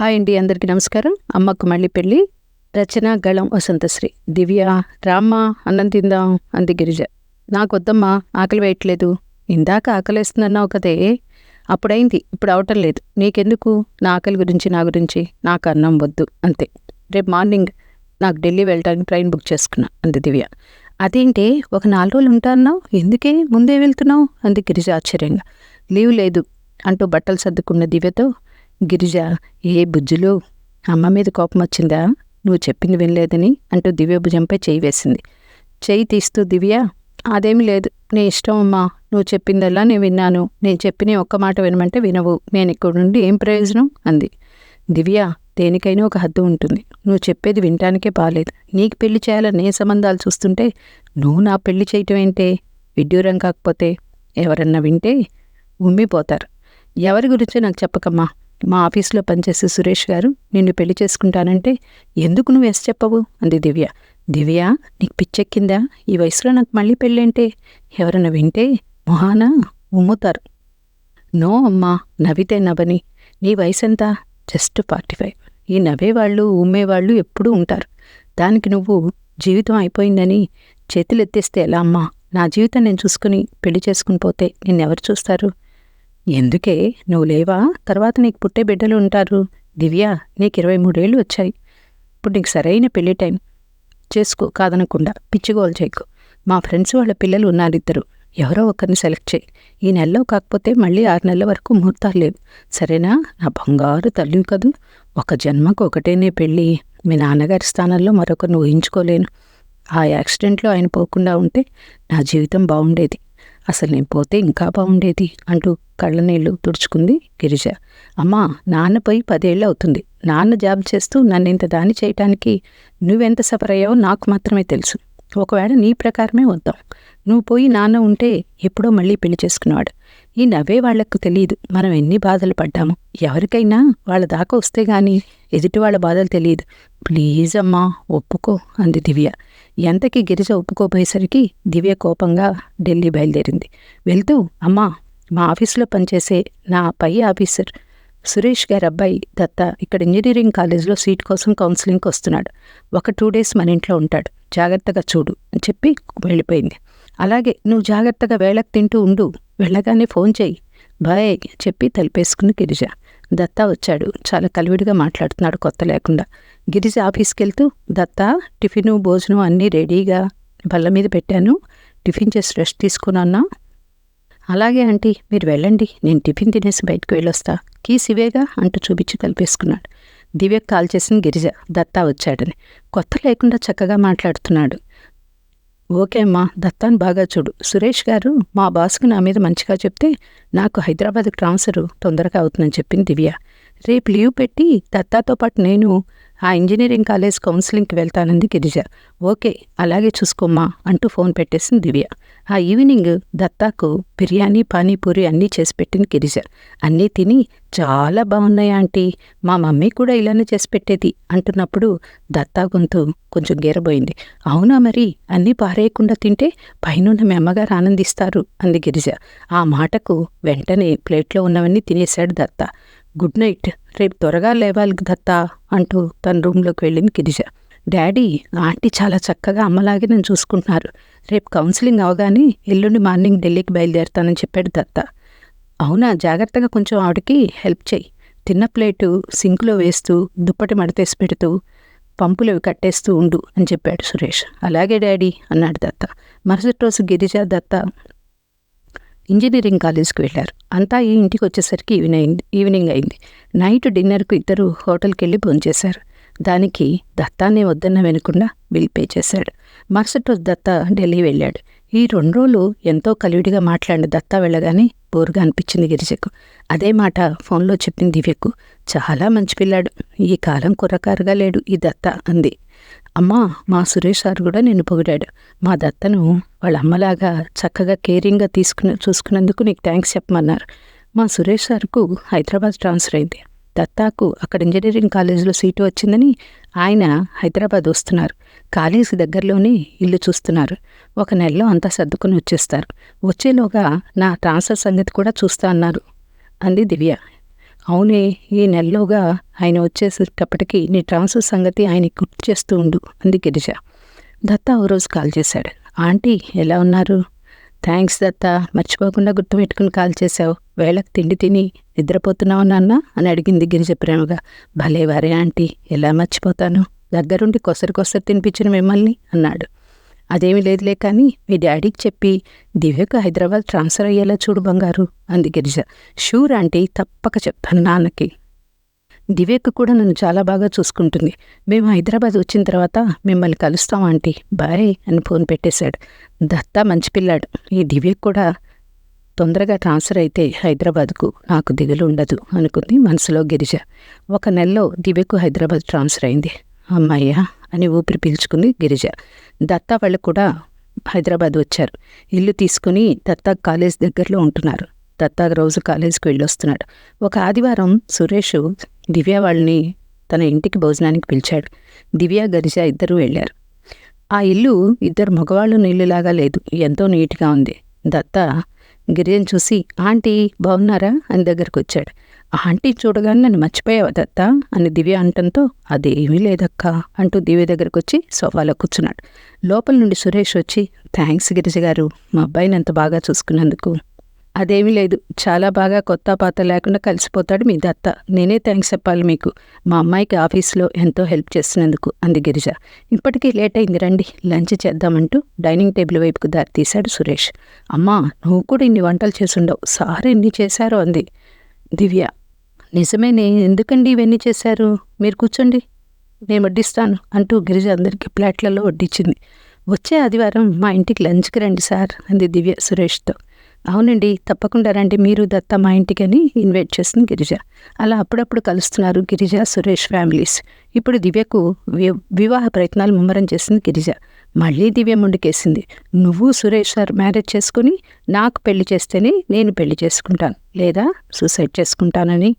Hi అండి, అందరికీ నమస్కారం. అమ్మకు మళ్ళీ పెళ్ళి. రచన గళం వసంతశ్రీ. దివ్య, రామ్మ అన్నం తిందాం అంది గిరిజ. నాకొద్దమ్మా, ఆకలి వేయట్లేదు. ఇందాక ఆకలేస్తుందన్నావు కదే, అప్పుడైంది, ఇప్పుడు అవటం లేదు. నీకెందుకు నా ఆకలి గురించి? నా గురించి నాకు అన్నం వద్దు అంతే. రేపు మార్నింగ్ నాకు ఢిల్లీ వెళ్ళడానికి ట్రైన్ బుక్ చేసుకున్నా అంది దివ్య. అదేంటే, ఒక 4 రోజులు ఉంటా అన్నావు, ఎందుకే ముందే వెళ్తున్నావు అంది గిరిజ ఆశ్చర్యంగా. లీవ్ లేదు అంటూ బట్టలు సర్దుకున్న దివ్యతో, గిరిజ, ఏ బుజ్జులు, అమ్మ మీద కోపం వచ్చిందా? నువ్వు చెప్పింది వినలేదని అంటూ దివ్య భుజంపై చేయి వేసింది. చేయి తీస్తూ, దివ్య, అదేమీ లేదు, నీ ఇష్టం అమ్మా. నువ్వు చెప్పిందల్లా నేను విన్నాను. నేను చెప్పిన ఒక్క మాట వినమంటే వినవు. నేను ఇక్కడ నుండి ఏం ప్రయోజనం అంది. దివ్య, దేనికైనా ఒక హద్దు ఉంటుంది. నువ్వు చెప్పేది వినటానికే బాలేదు. నీకు పెళ్లి చేయాలని ఏ సంబంధాలు చూస్తుంటే నువ్వు నా పెళ్లి చేయటం ఏంటే? విడ్డూరం కాకపోతే ఎవరన్నా వింటే ఉమ్మిపోతారు. ఎవరి గురించో నాకు చెప్పకమ్మా. మా ఆఫీసులో పనిచేసే సురేష్ గారు నిన్ను పెళ్లి చేసుకుంటానంటే ఎందుకు నువ్వు ఎస్ చెప్పవు అంది దివ్య. దివ్య, నీకు పిచ్చెక్కిందా? ఈ వయసులో నాకు మళ్ళీ పెళ్ళేంటే? ఎవరన్నా వింటే మొహాన ఉమ్ముతారు. నో అమ్మా, నవ్వితే నవ్వని. నీ వయసు ఎంత? జస్ట్ 45. ఈ నవ్వేవాళ్ళు ఉమ్మేవాళ్ళు ఎప్పుడూ ఉంటారు. దానికి నువ్వు జీవితం అయిపోయిందని చేతులు ఎత్తేస్తే ఎలా అమ్మా? నా జీవితం నేను చూసుకుని పెళ్లి చేసుకుని పోతే నిన్నెవరు చూస్తారు? ఎందుకే, నువ్వు లేవా? తర్వాత నీకు పుట్టే బిడ్డలు ఉంటారు. దివ్య, నీకు 23 ఏళ్ళు వచ్చాయి. ఇప్పుడు నీకు సరైన పెళ్లి టైం. చేసుకో, కాదనకుండా. పిచ్చిగోలు చేయకు. మా ఫ్రెండ్స్ వాళ్ళ పిల్లలు ఉన్నారిద్దరు. ఎవరో ఒకరిని సెలెక్ట్ చేయి. ఈ నెలలో కాకపోతే మళ్ళీ 6 నెలల వరకు ముహూర్తాలు లేవు. సరేనా? నా బంగారు తల్లివి కదూ. ఒక జన్మకు ఒకటేనే పెళ్ళి. మీ నాన్నగారి స్థానంలో మరొకరిని ఊహించుకోలేను. ఆ యాక్సిడెంట్లో ఆయన పోకుండా ఉంటే నా జీవితం బాగుండేది. అసలు నేను పోతే ఇంకా బాగుండేది అంటూ కళ్ళనీళ్ళు తుడుచుకుంది గిరిజ. అమ్మా, నాన్న పోయి 10 ఏళ్ళు అవుతుంది. నాన్న జాబ్ చేస్తూ నన్ను ఇంత దాని చేయటానికి నువ్వెంత సఫర్ అయ్యావో నాకు మాత్రమే తెలుసు. ఒకవేళ నీ ప్రకారమే వద్దాం. నువ్వు పోయి నాన్న ఉంటే ఎప్పుడో మళ్ళీ పెళ్లి చేసుకున్నాడు. ఈ నవ్వే వాళ్లకు తెలియదు మనం ఎన్ని బాధలు పడ్డాము. ఎవరికైనా వాళ్ళ దాకా వస్తే గాని ఎదుటి వాళ్ళ బాధలు తెలియదు. ప్లీజ్ అమ్మా, ఒప్పుకో అంది దివ్య. ఎంతకి గిరిజ ఒప్పుకోపోయేసరికి దివ్య కోపంగా ఢిల్లీ బయలుదేరింది. వెళ్తూ, అమ్మా, మా ఆఫీసులో పనిచేసే నా పై ఆఫీసర్ సురేష్ గారి అబ్బాయి దత్త ఇక్కడ ఇంజనీరింగ్ కాలేజీలో సీట్ కోసం కౌన్సిలింగ్కి వస్తున్నాడు. ఒక 2 డేస్ మన ఇంట్లో ఉంటాడు. జాగ్రత్తగా చూడు అని చెప్పి వెళ్ళిపోయింది. అలాగే, నువ్వు జాగ్రత్తగా వేళకు తింటూ ఉండు. వెళ్ళగానే ఫోన్ చేయి. బాయ్ చెప్పి తలిపేసుకుని గిరిజ. దత్తా వచ్చాడు. చాలా కలివిడిగా మాట్లాడుతున్నాడు, కొత్త లేకుండా. గిరిజ ఆఫీస్కి వెళ్తూ, దత్తా, టిఫిను భోజనం అన్నీ రెడీగా బల్ల మీద పెట్టాను. టిఫిన్ చేసి రెస్ట్ తీసుకున్నా. అలాగే ఆంటీ, మీరు వెళ్ళండి, నేను టిఫిన్ తినేసి బయటకు వెళ్ళొస్తా. కీస్ ఇవేగా అంటూ చూపించి తలిపేసుకున్నాడు. దివ్యకు కాల్ చేసిన గిరిజ, దత్తా వచ్చాడని. కొత్త లేకుండా చక్కగా మాట్లాడుతున్నాడు. ఓకే అమ్మా, దత్తాను బాగా చూడు. సురేష్ గారు మా బాస్కు నా మీద మంచిగా చెప్తే నాకు హైదరాబాద్కి ట్రాన్స్ఫర్ తొందరగా అవుతుందని చెప్పింది దివ్య. రేపు లీవ్ పెట్టి దత్తాతో పాటు నేను ఆ ఇంజనీరింగ్ కాలేజ్ కౌన్సిలింగ్కి వెళ్తానంది గిరిజ. ఓకే, అలాగే చూసుకోమ్మా అంటూ ఫోన్ పెట్టేసింది దివ్య. ఆ ఈవినింగ్ దత్తాకు బిర్యానీ, పానీపూరి అన్నీ చేసి పెట్టింది గిరిజ. అన్నీ తిని, చాలా బాగున్నాయి ఆంటీ, మా మమ్మీ కూడా ఇలానే చేసి పెట్టేది అంటున్నప్పుడు దత్తా గొంతు కొంచెం గీరబోయింది. అవునా, మరి అన్నీ పారేయకుండా తింటే పైనున్న మీ అమ్మగారు ఆనందిస్తారు అంది గిరిజ. ఆ మాటకు వెంటనే ప్లేట్లో ఉన్నవన్నీ తినేశాడు దత్తా. గుడ్ నైట్, రేపు త్వరగా లేవాలి దత్తా అంటూ తన రూమ్లోకి వెళ్ళింది గిరిజ. డాడీ, ఆంటీ చాలా చక్కగా అమ్మలాగే నన్ను చూసుకుంటున్నారు. రేపు కౌన్సిలింగ్ అవగానే ఎల్లుండి మార్నింగ్ ఢిల్లీకి బయలుదేరుతానని చెప్పాడు దత్త. అవునా, జాగ్రత్తగా కొంచెం ఆవిడకి హెల్ప్ చేయి. తిన్న ప్లేటు సింకులో వేస్తూ, దుప్పటి మడతేసి పెడుతూ, పంపులు కట్టేస్తూ ఉండు అని చెప్పాడు సురేష్. అలాగే డాడీ అన్నాడు దత్త. మరుసటి రోజు గిరిజ, దత్త ఇంజనీరింగ్ కాలేజ్కి వెళ్ళారు. అంతా ఈ ఇంటికి వచ్చేసరికి ఈవినింగ్ అయింది. నైట్ డిన్నర్కు ఇద్దరు హోటల్కి వెళ్ళి భోంచేశారు. దానికి దత్తానే వద్దన్న వినకుండా బిల్ పే చేశాడు. మరుసటి రోజు దత్త ఢిల్లీ వెళ్ళాడు. ఈ 2 రోజులు ఎంతో కలివిడిగా మాట్లాడిన దత్తా వెళ్ళగానే బోరుగా అనిపించింది గిరిజకు. అదే మాట ఫోన్లో చెప్పింది దివ్యకు. చాలా మంచి పిల్లాడు, ఈ కాలం కుర్రకారుగా లేడు ఈ దత్త అంది. అమ్మా, మా సురేష్ సార్ కూడా నిన్ను పొగిడాడు. మా దత్తను వాళ్ళ అమ్మలాగా చక్కగా కేరింగ్గా చూసుకున్నందుకు నీకు థ్యాంక్స్ చెప్పమన్నారు. మా సురేష్ సార్కు హైదరాబాద్ ట్రాన్స్ఫర్ అయింది. దత్తాకు అక్కడ ఇంజనీరింగ్ కాలేజీలో సీటు వచ్చిందని ఆయన హైదరాబాద్ వస్తున్నారు. కాలేజీ దగ్గరలోనే ఇల్లు చూస్తున్నారు. 1 నెలలో అంతా సర్దుకుని వచ్చేస్తారు. వచ్చేలోగా నా ట్రాన్స్ఫర్ సంగతి కూడా చూస్తా అన్నారు అంది దివ్య. అవునే, ఈ నెలలోగా ఆయన వచ్చేసేటప్పటికి నీ ట్రాన్స్ఫర్ సంగతి ఆయనకి గుర్తు చేస్తూ ఉండు అంది గిరిజ. దత్త ఓ రోజు కాల్ చేశాడు. ఆంటీ ఎలా ఉన్నారు? థ్యాంక్స్ దత్త, మర్చిపోకుండా గుర్తుపెట్టుకుని కాల్ చేశావు. వేళకు తిండి తిని నిద్రపోతున్నావు నాన్న అని అడిగింది గిరిజ ప్రేమగా. భలే వారే ఆంటీ, ఎలా మర్చిపోతాను, దగ్గరుండి కొసరు తినిపించిన మిమ్మల్ని అన్నాడు. అదేమీ లేదులే కానీ మీ డాడీకి చెప్పి దివ్యకు హైదరాబాద్ ట్రాన్స్ఫర్ అయ్యేలా చూడు బంగారు అంది గిరిజ. షూర్ ఆంటీ, తప్పక చెప్తాను నాన్నకి. దివ్యకు కూడా నన్ను చాలా బాగా చూసుకుంటుంది. మేము హైదరాబాద్ వచ్చిన తర్వాత మిమ్మల్ని కలుస్తాం ఆంటీ, బాయ్ అని ఫోన్ పెట్టేశాడు. దత్త మంచి పిల్లాడు. ఈ దివ్యకు కూడా తొందరగా ట్రాన్స్ఫర్ అయితే హైదరాబాద్కు నాకు దిగులు ఉండదు అనుకుంది మనసులో గిరిజ. 1 నెలలో దివ్యకు హైదరాబాద్ ట్రాన్స్ఫర్ అయింది. అమ్మాయ్యా అని ఊపిరి పీల్చుకుంది గిరిజ. దత్తా వాళ్ళు కూడా హైదరాబాద్ వచ్చారు. ఇల్లు తీసుకుని దత్తా కాలేజ్ దగ్గరలో ఉంటున్నారు. దత్తా రోజు కాలేజీకి వెళ్ళొస్తున్నాడు. ఒక ఆదివారం సురేష్ దివ్య వాళ్ళని తన ఇంటికి భోజనానికి పిలిచాడు. దివ్య గిరిజ ఇద్దరూ వెళ్ళారు. ఆ ఇల్లు ఇద్దరు మగవాళ్ళు ఇల్లులాగా లేదు, ఎంతో నీట్గా ఉంది. దత్త గిరిజను చూసి ఆంటీ బాగున్నారా అని దగ్గరకు వచ్చాడు. ఆంటీ చూడగానే నన్ను మర్చిపోయావా దత్త అని దివ్య అంటంతో అదేమీ లేదక్కా అంటూ దివ్య దగ్గరకు వచ్చి సోఫాలో కూర్చున్నాడు. లోపల నుండి సురేష్ వచ్చి థ్యాంక్స్ గిరిజ గారు, మా అబ్బాయిని అంత బాగా చూసుకున్నందుకు. అదేమీ లేదు, చాలా బాగా కొత్త పాత లేకుండా కలిసిపోతాడు మీ దత్త. నేనే థ్యాంక్స్ చెప్పాలి మీకు, మా అమ్మాయికి ఆఫీస్లో ఎంతో హెల్ప్ చేస్తున్నందుకు అంది గిరిజ. ఇప్పటికీ లేట్ అయింది, రండి లంచ్ చేద్దామంటూ డైనింగ్ టేబుల్ వైపుకు దారి తీశాడు సురేష్. అమ్మా, నువ్వు కూడా ఇన్ని వంటలు చేసుండవు, సార్ ఎన్ని చేశారో అంది దివ్య. నిజమేనే, ఎందుకండి ఇవన్నీ చేశారు? మీరు కూర్చోండి, నేను వడ్డిస్తాను అంటూ గిరిజ అందరికీ ప్లేట్లలో వడ్డించింది. వచ్చే ఆదివారం మా ఇంటికి లంచ్కి రండి సార్ అంది దివ్య సురేష్తో. అవునండి, తప్పకుండా రండి, మీరు దత్త మా ఇంటికని ఇన్వైట్ చేసింది గిరిజ. అలా అప్పుడప్పుడు కలుస్తున్నారు గిరిజ సురేష్ ఫ్యామిలీస్. ఇప్పుడు దివ్యకు వివాహ ప్రయత్నాలు ముమ్మరం చేసింది గిరిజ. మళ్ళీ దివ్య ముందుకేసింది. నువ్వు సురేష్ సార్ మ్యారేజ్ చేసుకుని నాకు పెళ్లి చేస్తేనే నేను పెళ్లి చేసుకుంటాను, లేదా సూసైడ్ చేసుకుంటానని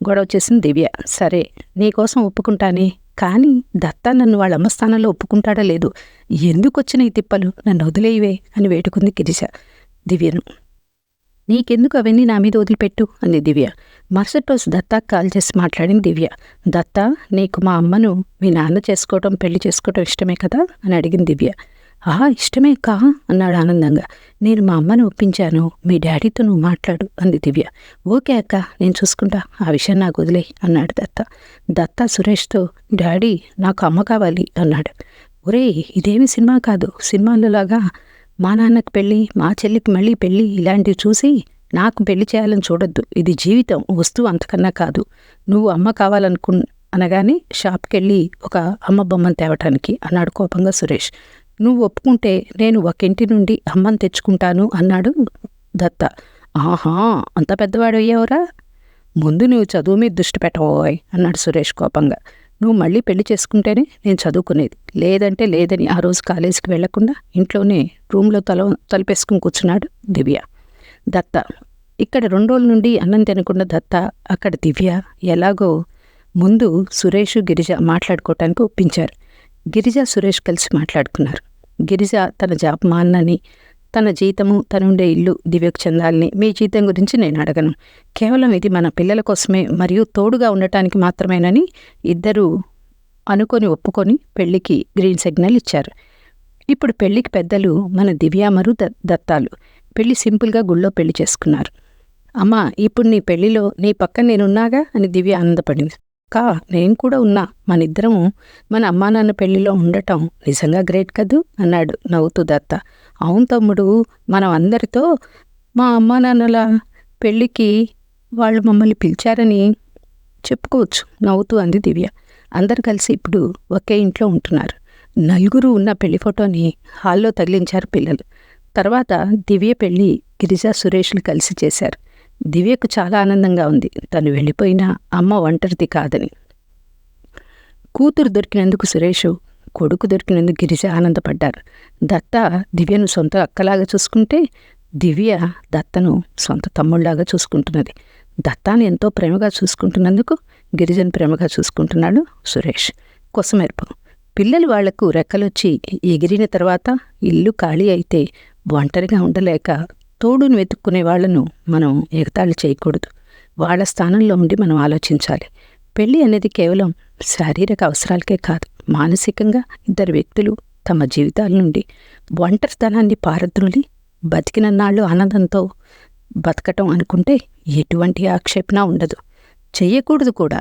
గొడవ చేసింది దివ్య. సరే, నీకోసం ఒప్పుకుంటానే, కానీ దత్త నన్ను వాళ్ళ అమ్మ స్థానంలో ఒప్పుకుంటాడా లేదు, ఎందుకు వచ్చిన ఈ తిప్పలు, నన్ను వదిలేయివే అని వేడుకుంది గిరిజ దివ్యను. నీకెందుకు అవన్నీ నా మీద వదిలిపెట్టు అంది దివ్య. మరుసటి రోజు దత్తాకు కాల్ చేసి మాట్లాడింది దివ్య. దత్త, నీకు మా అమ్మను మీ నాన్న చేసుకోవటం పెళ్లి చేసుకోవటం ఇష్టమే కదా అని అడిగింది దివ్య. ఇష్టమే కా అన్నాడు ఆనందంగా. నేను మా అమ్మను ఒప్పించాను, మీ డాడీతో నువ్వు మాట్లాడు అంది దివ్య. ఓకే అక్క, నేను చూసుకుంటా, ఆ విషయం నాకు వదిలే అన్నాడు దత్త. దత్త సురేష్తో డాడీ నాకు అమ్మ కావాలి అన్నాడు. ఒరే, ఇదేమి సినిమా కాదు, సినిమాలలాగా మా నాన్నకు పెళ్ళి మా చెల్లికి మళ్ళీ పెళ్ళి ఇలాంటివి చూసి నాకు పెళ్లి చేయాలని చూడొద్దు. ఇది జీవితం, వస్తువు అంతకన్నా కాదు. నువ్వు అమ్మ అనగానే షాప్కి వెళ్ళి ఒక అమ్మ బొమ్మను తేవటానికి అన్నాడు కోపంగా సురేష్. నువ్వు ఒప్పుకుంటే నేను ఒక ఇంటి నుండి అమ్మని తెచ్చుకుంటాను అన్నాడు దత్త. ఆహా, అంత పెద్దవాడు అయ్యావురా, ముందు నువ్వు చదువు మీద దృష్టి పెట్టబోయ్ అన్నాడు సురేష్ కోపంగా. నువ్వు మళ్ళీ పెళ్లి చేసుకుంటేనే నేను చదువుకునేది, లేదంటే లేదని ఆ రోజు కాలేజీకి వెళ్లకుండా ఇంట్లోనే రూమ్లో తలుపేసుకుని కూర్చున్నాడు దివ్య. దత్త ఇక్కడ 2 రోజుల నుండి అన్నం తినకుండా దత్త అక్కడ దివ్య ఎలాగో ముందు సురేష్ గిరిజ మాట్లాడుకోవటానికి ఒప్పించారు. గిరిజ సురేష్ కలిసి మాట్లాడుకున్నారు. గిరిజ తన జాబ్ మాన్నని, తన జీతము తనుండే ఇల్లు దివ్యకు చెందాలని, మీ జీతం గురించి నేను అడగను, కేవలం ఇది మన పిల్లల కోసమే మరియు తోడుగా ఉండటానికి మాత్రమేనని ఇద్దరూ అనుకొని ఒప్పుకొని పెళ్లికి గ్రీన్ సిగ్నల్ ఇచ్చారు. ఇప్పుడు పెళ్లికి పెద్దలు మన దివ్య మరు దత్తాలు. పెళ్లి సింపుల్గా గుళ్ళో పెళ్లి చేసుకున్నారు. అమ్మా, ఇప్పుడు నీ పెళ్లిలో నీ పక్కన నేనున్నాగా అని దివ్య ఆనందపడింది. నేను కూడా ఉన్నా, మనిద్దరము మన అమ్మా నాన్న పెళ్లిలో ఉండటం నిజంగా గ్రేట్ కదూ అన్నాడు నవ్వుతూ దత్త. అవును తమ్ముడు, మనం అందరితో మా అమ్మా నాన్నల పెళ్ళికి వాళ్ళు మమ్మల్ని పిలిచారని చెప్పుకోవచ్చు నవ్వుతూ అంది దివ్య. అందరు కలిసి ఇప్పుడు ఒకే ఇంట్లో ఉంటున్నారు. 4 ఉన్న పెళ్లి ఫోటోని హాల్లో తగిలించారు పిల్లలు. తర్వాత దివ్య పెళ్లి గిరిజ సురేష్లు కలిసి చేశారు. దివ్యకు చాలా ఆనందంగా ఉంది, తను వెళ్ళిపోయినా అమ్మ ఒంటరిది కాదని. కూతురు దొరికినందుకు సురేషు, కొడుకు దొరికినందుకు గిరిజ ఆనందపడ్డారు. దత్త దివ్యను సొంత అక్కలాగా చూసుకుంటే దివ్య దత్తను సొంత తమ్ముళ్లాగా చూసుకుంటున్నది. దత్తాను ఎంతో ప్రేమగా చూసుకుంటున్నందుకు గిరిజను ప్రేమగా చూసుకుంటున్నాడు సురేష్. కొసమెరుపు పిల్లలు వాళ్లకు రెక్కలొచ్చి ఎగిరిన తర్వాత ఇల్లు ఖాళీ అయితే ఒంటరిగా ఉండలేక తోడును వెతుక్కునే వాళ్లను మనం ఎగతాళి చేయకూడదు. వాళ్ళ స్థానంలో ఉండి మనం ఆలోచించాలి. పెళ్ళి అనేది కేవలం శారీరక అవసరాలకే కాదు, మానసికంగా ఇద్దరు వ్యక్తులు తమ జీవితాల నుండి ఒంటరితనాన్ని పారద్రోలి బతికినన్నాళ్ళు ఆనందంతో బతకటం అనుకుంటే ఎటువంటి ఆక్షేపణ ఉండదు, చెయ్యకూడదు కూడా.